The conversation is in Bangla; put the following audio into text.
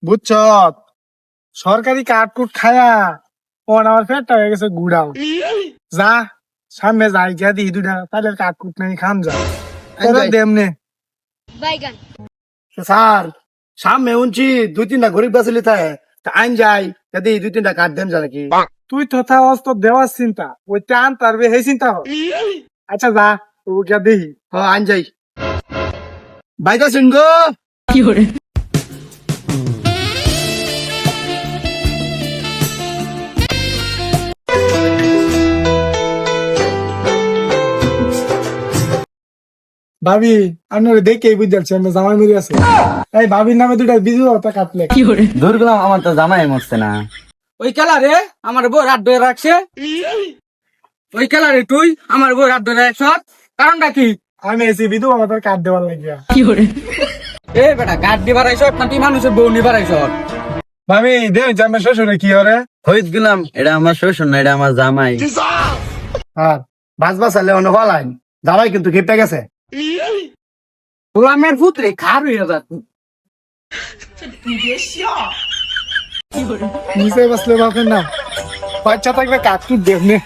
বুঝছ, সরকারি কাঠকুট খায়া আমার পেটটা হয়ে গেছে গুড়াও। যা সামনে যাই গিয়া দিই দুটা তাহলে কাঠকুট নাই খাম যা দেমনে। স্যার সামনে উনছি 2-3টা গরিব গাছলি থাকে আইন যাই যদি 2-3টা কাঠ দেন যা নাকি। তুই তথা অস্ত দেওয়ার চিন্তা ওই টান পারবে সেই চিন্তা হয়। আচ্ছা যা ও গিয়া দেখি। আইন যাই বাইতা সিংহ। ভাবি আপনার দেখে বুঝতে আমরা জামাই মরি আছে। এই ভাবির নামে দুটা বিজু ওটা কাটলে দূর গেলাম আমার তো জামাই মরছে না। ওই কালারে আমার বউ রাত ধরে রাখছে। ওই কালারে তুই আমার বউ রাত ধরে রাখছ, কারণটা কি? আমি এসি বিধু আমাদের কাট দেওয়ার লাগিয়া। এ বেটা গাছ দিবার আইস না তুই মানুষের বউ নিবার আইস? ভাবি দেখ জামাই শ্বশুরে কি হরে। হইত গেলাম এটা আমার শ্বশুর না, এটা আমার জামাই। আর বাস বাসালে অন্য ভালাইন জামাই কিন্তু খেপে গেছে। গোলামের পুত্রে খার হইয়া যা তুই। নিচে বসলে বাপের না বাচ্চা থাকলে কাঠকুট দেখনে।